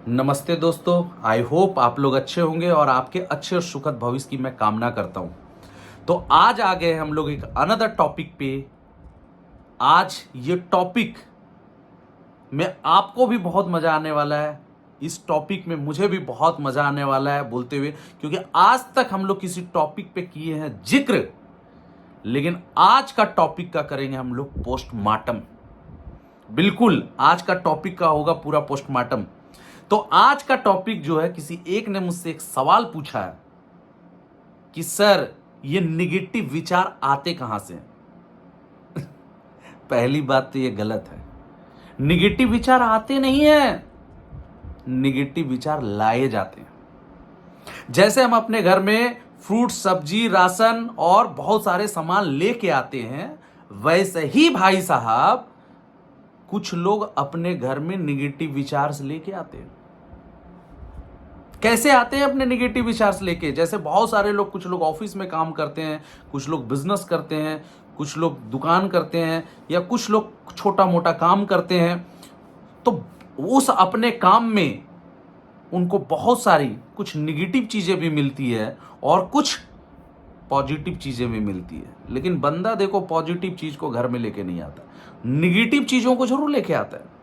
नमस्ते दोस्तों। I hope आप लोग अच्छे होंगे और आपके अच्छे और सुखद भविष्य की मैं कामना करता हूं। तो आज आ गए हम लोग एक अनदर टॉपिक पे। आज ये टॉपिक में आपको भी बहुत मजा आने वाला है। इस टॉपिक में मुझे भी बहुत मजा आने वाला है बोलते हुए, क्योंकि आज तक हम लोग किसी टॉपिक पे किए हैं जिक्र, लेकिन आज का टॉपिक का करेंगे हम लोग पोस्टमार्टम। बिल्कुल आज का टॉपिक का होगा पूरा पोस्टमार्टम। तो आज का टॉपिक जो है, किसी एक ने मुझसे एक सवाल पूछा है कि सर ये निगेटिव विचार आते कहां से हैं? पहली बात तो ये गलत है। निगेटिव विचार आते नहीं हैं, निगेटिव विचार लाए जाते हैं। जैसे हम अपने घर में फ्रूट, सब्जी, राशन और बहुत सारे सामान लेके आते हैं, वैसे ही भाई साहब कुछ लोग अपने घर में निगेटिव विचार से लेके आते हैं। कैसे आते हैं अपने निगेटिव विचार से लेके? जैसे बहुत सारे लोग, कुछ लोग ऑफिस में काम करते हैं, कुछ लोग बिजनेस करते हैं, कुछ लोग दुकान करते हैं, या कुछ लोग छोटा मोटा काम करते हैं। तो उस अपने काम में उनको बहुत सारी कुछ निगेटिव चीजें भी मिलती है और कुछ पॉजिटिव चीजें भी मिलती है। लेकिन बंदा देखो पॉजिटिव चीज को घर में लेके नहीं आता, निगेटिव चीजों को जरूर लेके आता है।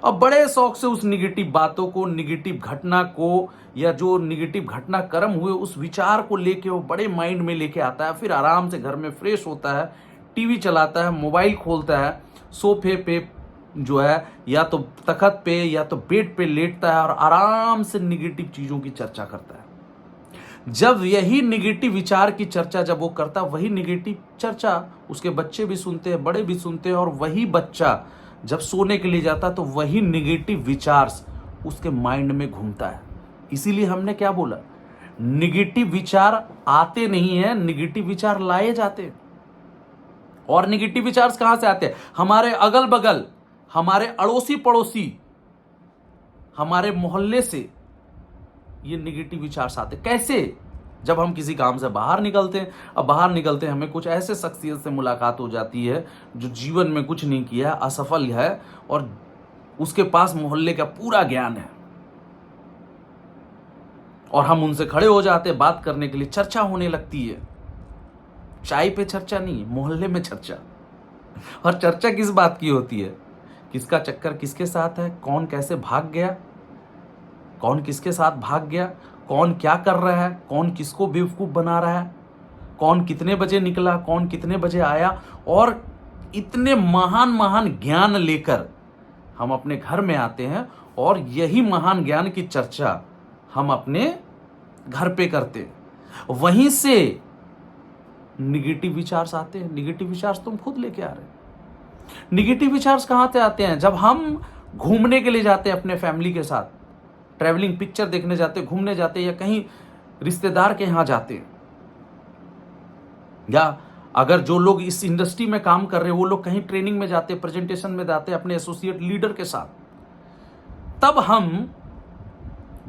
अब बड़े शौक से उस निगेटिव बातों को, निगेटिव घटना को, या जो निगेटिव घटना कर्म हुए उस विचार को लेके वो बड़े माइंड में लेके आता है। फिर आराम से घर में फ्रेश होता है, टीवी चलाता है, मोबाइल खोलता है, सोफे पे जो है या तो तखत पे या तो बेड पे लेटता है और आराम से निगेटिव चीजों की चर्चा करता है। जब यही निगेटिव विचार की चर्चा जब वो करता, वही निगेटिव चर्चा उसके बच्चे भी सुनते हैं, बड़े भी सुनते हैं, और वही बच्चा जब सोने के लिए जाता तो वही निगेटिव विचार उसके माइंड में घूमता है। इसीलिए हमने क्या बोला, निगेटिव विचार आते नहीं हैं, निगेटिव विचार लाए जाते हैं। और निगेटिव विचार कहां से आते हैं? हमारे अगल बगल, हमारे अड़ोसी पड़ोसी, हमारे मोहल्ले से ये निगेटिव विचार आते। कैसे? जब हम किसी काम से बाहर निकलते हैं, अब बाहर निकलते हैं हमें कुछ ऐसे शख्सियत से मुलाकात हो जाती है जो जीवन में कुछ नहीं किया, असफल है, और उसके पास मोहल्ले का पूरा ज्ञान है, और हम उनसे खड़े हो जाते हैं बात करने के लिए। चर्चा होने लगती है, चाय पे चर्चा नहीं, मोहल्ले में चर्चा। और चर्चा किस बात की होती है? किसका चक्कर किसके साथ है, कौन कैसे भाग गया, कौन किसके साथ भाग गया, कौन क्या कर रहा है, कौन किसको बेवकूफ बना रहा है, कौन कितने बजे निकला, कौन कितने बजे आया। और इतने महान महान ज्ञान लेकर हम अपने घर में आते हैं, और यही महान ज्ञान की चर्चा हम अपने घर पे करते हैं। वहीं से निगेटिव विचार्स आते हैं। निगेटिव विचार्स तुम खुद लेके आ रहे हो। निगेटिव विचार्स कहां से आते हैं? जब हम घूमने के लिए जाते हैं अपने फैमिली के साथ, ट्रैवलिंग, पिक्चर देखने जाते, घूमने जाते, या कहीं रिश्तेदार के यहां जाते, या अगर जो लोग इस इंडस्ट्री में काम कर रहे हैं वो लोग कहीं ट्रेनिंग में जाते, प्रेजेंटेशन में जाते अपने एसोसिएट लीडर के साथ, तब हम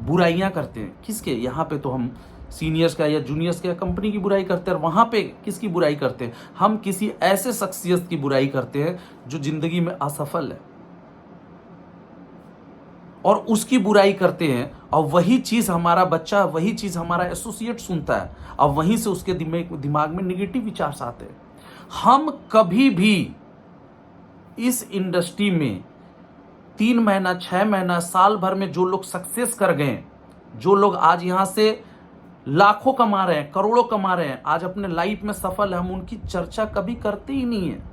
बुराइयां करते हैं। किसके? यहां पे तो हम सीनियर्स का या जूनियर्स का, कंपनी की बुराई करते हैं। और वहां पे किसकी बुराई करते हैं? हम किसी ऐसे शख्सियत की बुराई करते हैं जो जिंदगी में असफल है, और उसकी बुराई करते हैं। और वही चीज हमारा बच्चा, वही चीज हमारा एसोसिएट सुनता है, और वहीं से उसके दिमाग में निगेटिव विचार आते हैं। हम कभी भी इस इंडस्ट्री में 3 महीना, 6 महीना, साल भर में जो लोग सक्सेस कर गए, जो लोग आज यहां से लाखों कमा रहे हैं, करोड़ों कमा रहे हैं, आज अपने लाइफ में सफल है, हम उनकी चर्चा कभी करते ही नहीं है।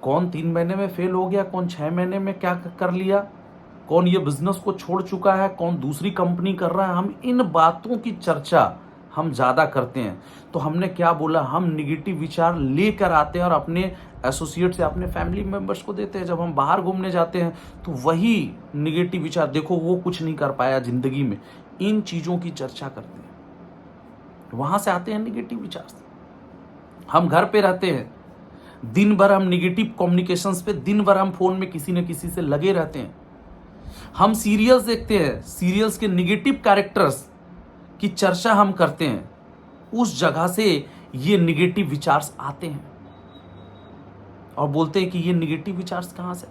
कौन 3 महीने में फेल हो गया, कौन 6 महीने में क्या कर लिया, कौन ये बिजनेस को छोड़ चुका है, कौन दूसरी कंपनी कर रहा है, हम इन बातों की चर्चा हम ज्यादा करते हैं। तो हमने क्या बोला, हम निगेटिव विचार लेकर आते हैं और अपने एसोसिएट से, अपने फैमिली मेंबर्स को देते हैं। जब हम बाहर घूमने जाते हैं तो वही निगेटिव विचार, देखो वो कुछ नहीं कर पाया जिंदगी में, इन चीजों की चर्चा करते हैं। वहां से आते हैं निगेटिव विचार। हम घर पे रहते हैं, दिन भर हम निगेटिव कम्युनिकेशंस पे, दिन भर हम फोन में किसी न किसी से लगे रहते हैं। हम सीरियल्स देखते हैं, सीरियल्स के निगेटिव कैरेक्टर्स की चर्चा हम करते हैं। उस जगह से ये निगेटिव विचार्स आते हैं, और बोलते हैं कि ये निगेटिव विचार्स कहां से?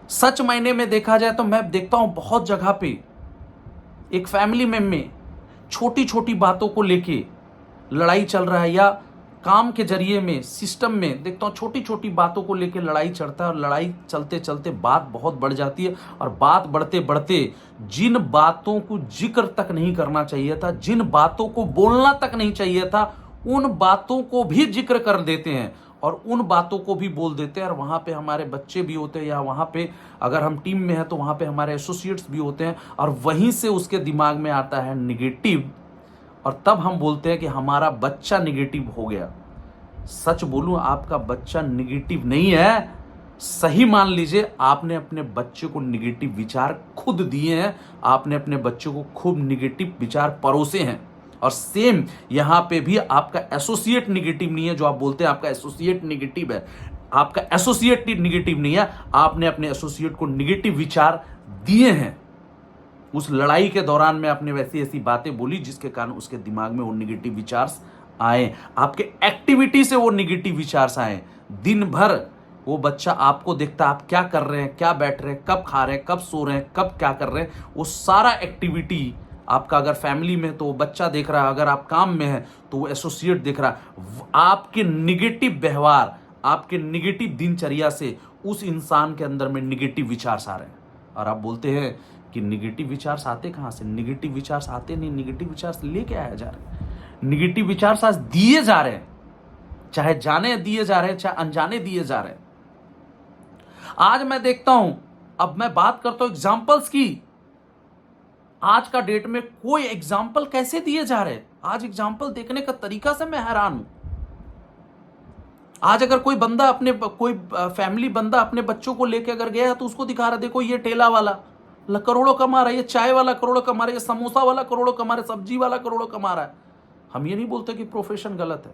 सच मायने में देखा जाए तो मैं देखता हूं बहुत जगह पे एक फैमिली में छोटी छोटी बातों को लेके लड़ाई चल रहा है, या काम के जरिए में सिस्टम में देखता हूँ छोटी छोटी बातों को लेके लड़ाई चढ़ता है, और लड़ाई चलते चलते बात बहुत बढ़ जाती है, और बात बढ़ते बढ़ते जिन बातों को जिक्र तक नहीं करना चाहिए था, जिन बातों को बोलना तक नहीं चाहिए था, उन बातों को भी जिक्र कर देते हैं और उन बातों को भी बोल देते हैं। और वहां पे हमारे बच्चे भी होते हैं, या वहां पे अगर हम टीम में हैं तो वहां पे हमारे एसोसिएट्स भी होते हैं, और वहीं से उसके दिमाग में आता है निगेटिव, और तब हम बोलते हैं कि हमारा बच्चा निगेटिव हो गया। सच बोलूं, आपका बच्चा निगेटिव नहीं है। सही मान लीजिए, आपने अपने बच्चे को निगेटिव विचार खुद दिए हैं, आपने अपने बच्चे को खूब निगेटिव विचार परोसे हैं। और सेम यहां पे भी आपका एसोसिएट निगेटिव नहीं है। जो आप बोलते हैं आपका एसोसिएट निगेटिव है, आपका एसोसिएट निगेटिव नहीं है, आपने अपने एसोसिएट को निगेटिव विचार दिए हैं। उस लड़ाई के दौरान में आपने वैसी ऐसी बातें बोली जिसके कारण उसके दिमाग में वो निगेटिव विचार्स आए, आपके एक्टिविटी से वो निगेटिव विचार्स आए। दिन भर वो बच्चा आपको देखता है, आप क्या कर रहे हैं, क्या बैठ रहे हैं, कब खा रहे हैं, कब सो रहे हैं, कब क्या कर रहे हैं, वो सारा एक्टिविटी आपका अगर फैमिली में है तो वो बच्चा देख रहा है, अगर आप काम में है तो वो एसोसिएट देख रहा है। आपके निगेटिव व्यवहार, आपके निगेटिव दिनचर्या से उस इंसान के अंदर में निगेटिव विचार आ रहे हैं। और आप बोलते हैं कि निगेटिव विचार आते कहां से? निगेटिव विचार आते नहीं, निगेटिव विचार लेके आया जा रहे हैं, निगेटिव विचार आज दिए जा रहे हैं, चाहे जाने दिए जा रहे हैं चाहे अनजाने दिए जा रहे हैं। आज मैं देखता हूं, अब मैं बात करता हूं एग्जाम्पल्स की, आज का डेट में कोई एग्जाम्पल कैसे दिए जा रहे हैं। आज एग्जाम्पल देखने का तरीका से मैं हैरान हूं। आज अगर कोई बंदा कोई फैमिली बंदा अपने बच्चों को लेके अगर गया तो उसको दिखा रहा, देखो ये ठेला वाला करोड़ों कमा रहा है, ये चाय वाला करोड़ों कमा रहा है, ये समोसा वाला करोड़ों कमा रहा है, सब्जी वाला करोड़ों कमा रहा है। हम ये नहीं बोलते कि प्रोफेशन गलत है,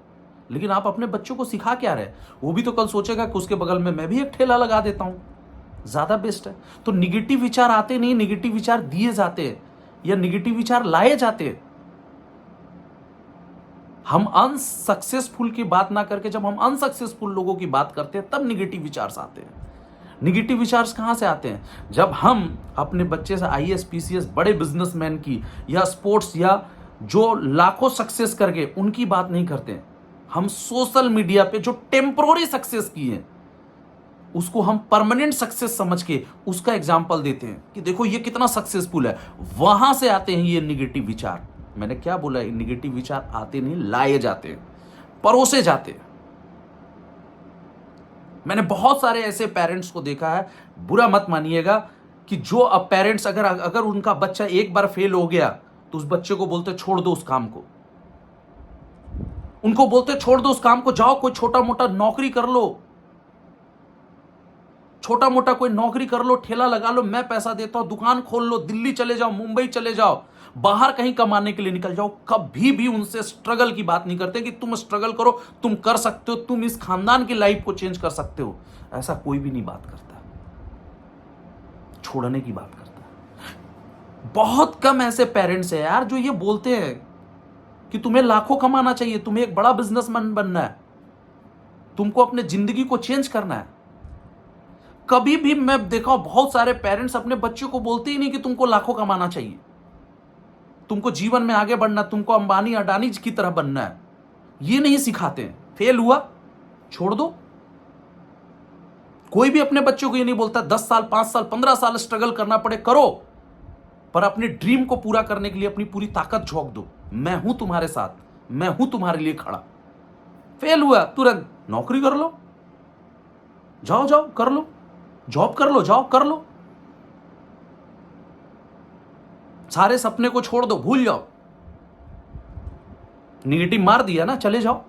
लेकिन आप अपने बच्चों को सिखा क्या रहे? वो भी तो कल सोचेगा कि उसके बगल में मैं भी एक ठेला लगा देता हूं, ज्यादा बेस्ट है। तो निगेटिव विचार आते नहीं, निगेटिव विचार दिए जाते हैं या निगेटिव विचार लाए जाते हैं। हम अनसक्सेसफुल की बात ना करके जब हम अनसक्सेसफुल लोगों की बात करते हैं तब निगेटिव विचार आते हैं। निगेटिव विचार कहां से आते हैं? जब हम अपने बच्चे से आईएएस पीसीएस बड़े बिजनेसमैन की या स्पोर्ट्स या जो लाखों सक्सेस करके उनकी बात नहीं करते हैं, हम सोशल मीडिया पे जो टेम्पररी सक्सेस की है उसको हम परमानेंट सक्सेस समझ के उसका एग्जाम्पल देते हैं कि देखो ये कितना सक्सेसफुल है। वहां से आते हैं ये निगेटिव विचार। मैंने क्या बोला? निगेटिव विचार आते नहीं, लाए जाते हैं, परोसे जाते हैं। मैंने बहुत सारे ऐसे पेरेंट्स को देखा है, बुरा मत मानिएगा, कि जो अब पेरेंट्स अगर उनका बच्चा एक बार फेल हो गया तो उस बच्चे को बोलते छोड़ दो उस काम को, उनको बोलते छोड़ दो उस काम को, जाओ कोई छोटा मोटा नौकरी कर लो, छोटा मोटा कोई नौकरी कर लो, ठेला लगा लो, मैं पैसा देता हूं, दुकान खोल लो, दिल्ली चले जाओ, मुंबई चले जाओ, बाहर कहीं कमाने के लिए निकल जाओ। कभी भी उनसे स्ट्रगल की बात नहीं करते कि तुम स्ट्रगल करो, तुम कर सकते हो, तुम इस खानदान की लाइफ को चेंज कर सकते हो। ऐसा कोई भी नहीं बात करता, छोड़ने की बात करता है। बहुत कम ऐसे पेरेंट्स हैं यार जो ये बोलते हैं कि तुम्हें लाखों कमाना चाहिए, तुम्हें एक बड़ा बिजनेसमैन बनना है, तुमको अपने जिंदगी को चेंज करना है। कभी भी मैं देखा बहुत सारे पेरेंट्स अपने बच्चों को बोलते ही नहीं कि तुमको लाखों कमाना चाहिए, तुमको जीवन में आगे बढ़ना, तुमको अंबानी अडानी की तरह बनना है, ये नहीं सिखाते हैं। फेल हुआ छोड़ दो। कोई भी अपने बच्चों को ये नहीं बोलता 10 साल 5 साल 15 साल स्ट्रगल करना पड़े करो, पर अपने ड्रीम को पूरा करने के लिए अपनी पूरी ताकत झोंक दो। मैं हूं तुम्हारे साथ, मैं हूं तुम्हारे लिए खड़ा। फेल हुआ तुरंत नौकरी कर लो, जाओ जाओ कर लो, जॉब कर लो, जाओ कर लो, सारे सपने को छोड़ दो, भूल जाओ। निगेटिव मार दिया ना, चले जाओ।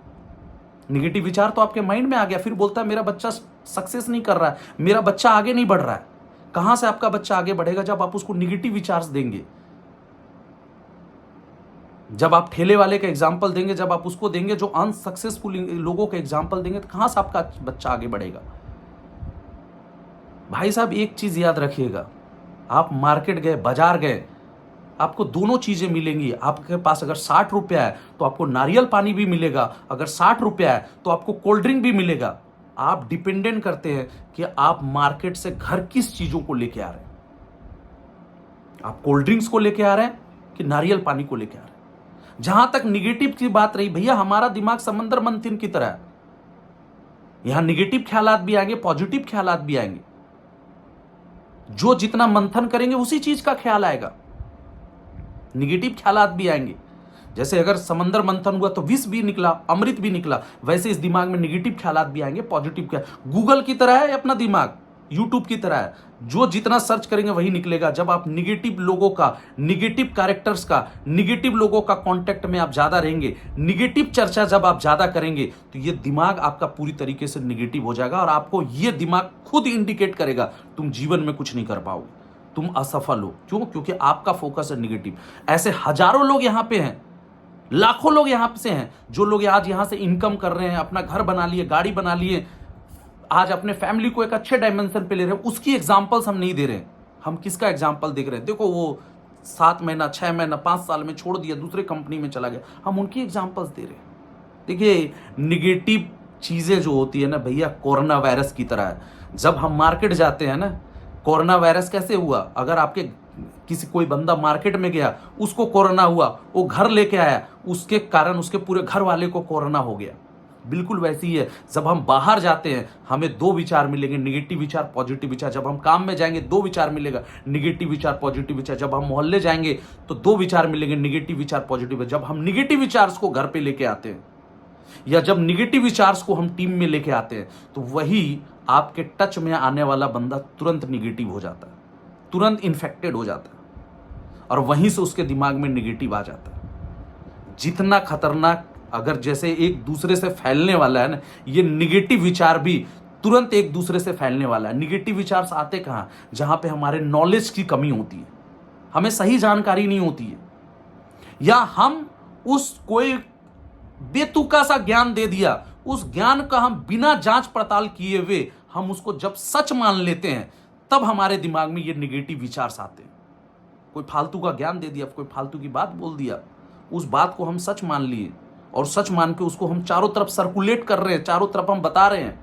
निगेटिव विचार तो आपके माइंड में आ गया, फिर बोलता है मेरा बच्चा सक्सेस नहीं कर रहा है, मेरा बच्चा आगे नहीं बढ़ रहा है। कहां से आपका बच्चा आगे बढ़ेगा? जब आप उसको निगेटिव विचार देंगे, जब आप ठेले वाले का एग्जाम्पल देंगे, जब आप उसको देंगे जो अनसक्सेसफुल लोगों के एग्जाम्पल देंगे, तो कहां से आपका बच्चा आगे बढ़ेगा? भाई साहब एक चीज याद रखिएगा, आप मार्केट गए, बाजार गए, आपको दोनों चीजें मिलेंगी। आपके पास अगर 60 रुपया है तो आपको नारियल पानी भी मिलेगा, अगर 60 रुपया है तो आपको कोल्ड ड्रिंक भी मिलेगा। आप डिपेंडेंट करते हैं कि आप मार्केट से घर किस चीजों को लेके आ रहे हैं। आप कोल्ड ड्रिंक्स को लेके आ रहे हैं कि नारियल पानी को लेके आ रहे हैं। जहां तक निगेटिव की बात रही, भैया हमारा दिमाग समंदर मंथन की तरह है। यहां निगेटिव ख्यालात भी आएंगे, पॉजिटिव ख्यालात भी आएंगे। जो जितना मंथन करेंगे उसी चीज का ख्याल आएगा। निगेटिव ख्यालात भी आएंगे। जैसे अगर समंदर मंथन हुआ तो विष भी निकला, अमृत भी निकला, वैसे इस दिमाग में निगेटिव ख्यालात भी आएंगे, पॉजिटिव ख्याल। गूगल की तरह है अपना दिमाग, यूट्यूब की तरह है। जो जितना सर्च करेंगे वही निकलेगा। जब आप निगेटिव लोगों का, निगेटिव कैरेक्टर्स का, निगेटिव लोगों का कांटेक्ट में आप ज्यादा रहेंगे, निगेटिव चर्चा जब आप ज्यादा करेंगे, तो ये दिमाग आपका पूरी तरीके से निगेटिव हो जाएगा और आपको ये दिमाग खुद इंडिकेट करेगा तुम जीवन में कुछ नहीं कर पाओगे, तुम असफल हो। क्यों? क्योंकि आपका फोकस है निगेटिव। ऐसे हजारों लोग यहां पे हैं, लाखों लोग यहां से हैं, जो लोग आज यहां से इनकम कर रहे हैं, अपना घर बना लिए, गाड़ी बना लिए, आज अपने फैमिली को एक अच्छे डायमेंशन पे ले रहे हैं। उसकी एग्जांपल्स हम नहीं दे रहे हैं। हम किसका एग्जांपल देख रहे हैं? देखो वो 7 महीना, 6 महीना, 5 साल में छोड़ दिया, दूसरे कंपनी में चला गया। हम उनकी एग्जांपल्स दे रहे हैं। देखिए, निगेटिव चीजें जो होती है ना भैया, कोरोना वायरस की तरह है। जब हम मार्केट जाते हैं ना, कोरोना वायरस कैसे हुआ? अगर आपके किसी कोई बंदा मार्केट में गया, उसको कोरोना हुआ, वो घर लेके आया, उसके कारण उसके पूरे घर वाले को कोरोना हो गया। बिल्कुल वैसी ही है। जब हम बाहर जाते हैं, हमें 2 विचार मिलेंगे, निगेटिव विचार, पॉजिटिव विचार। जब हम काम में जाएंगे 2 विचार मिलेगा, निगेटिव विचार, पॉजिटिव विचार। जब हम मोहल्ले जाएंगे तो 2 विचार मिलेंगे, निगेटिव विचार, पॉजिटिव। जब हम निगेटिव विचार्स को घर पे लेके आते हैं, या जब निगेटिव विचार्स को हम टीम में लेके आते हैं, तो वही आपके टच में आने वाला बंदा तुरंत निगेटिव हो जाता है, तुरंत इन्फेक्टेड हो जाता है, और वहीं से उसके दिमाग में निगेटिव आ जाता है। जितना खतरनाक, अगर जैसे एक दूसरे से फैलने वाला है ना, ये निगेटिव विचार भी तुरंत एक दूसरे से फैलने वाला है। निगेटिव विचार आते कहाँ? जहां पे हमारे नॉलेज की कमी होती है, हमें सही जानकारी नहीं होती है, या हम उस कोई बेतुका सा ज्ञान दे दिया, उस ज्ञान का हम बिना जांच पड़ताल किए हुए हम उसको जब सच मान लेते हैं, तब हमारे दिमाग में ये निगेटिव विचार आते हैं। कोई फालतू का ज्ञान दे दिया, कोई फालतू की बात बोल दिया, उस बात को हम सच मान लिए, और सच मान के उसको हम चारों तरफ सर्कुलेट कर रहे हैं, चारों तरफ हम बता रहे हैं।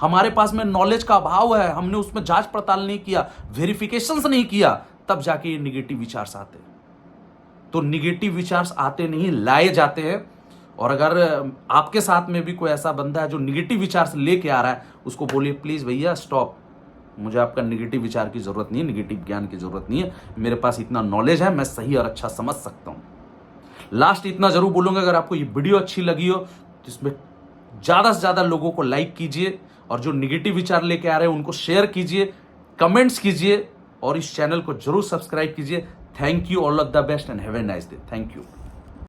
हमारे पास में नॉलेज का अभाव है, हमने उसमें जांच पड़ताल नहीं किया, वेरिफिकेशंस नहीं किया, तब जाके ये निगेटिव विचार्स आते हैं। तो निगेटिव विचार्स आते नहीं, लाए जाते हैं। और अगर आपके साथ में भी कोई ऐसा बंदा है जो निगेटिव विचार्स लेके आ रहा है, उसको बोलिए प्लीज भैया स्टॉप, मुझे आपका निगेटिव विचार की जरूरत नहीं है, निगेटिव ज्ञान की जरूरत नहीं है, मेरे पास इतना नॉलेज है, मैं सही और अच्छा समझ सकता हूं। लास्ट इतना जरूर बोलूंगा, अगर आपको ये वीडियो अच्छी लगी हो तो इसमें ज्यादा से ज्यादा लोगों को लाइक कीजिए, और जो निगेटिव विचार लेके आ रहे हैं उनको शेयर कीजिए, कमेंट्स कीजिए, और इस चैनल को जरूर सब्सक्राइब कीजिए। Thank you, all of the best and have a nice day. Thank you.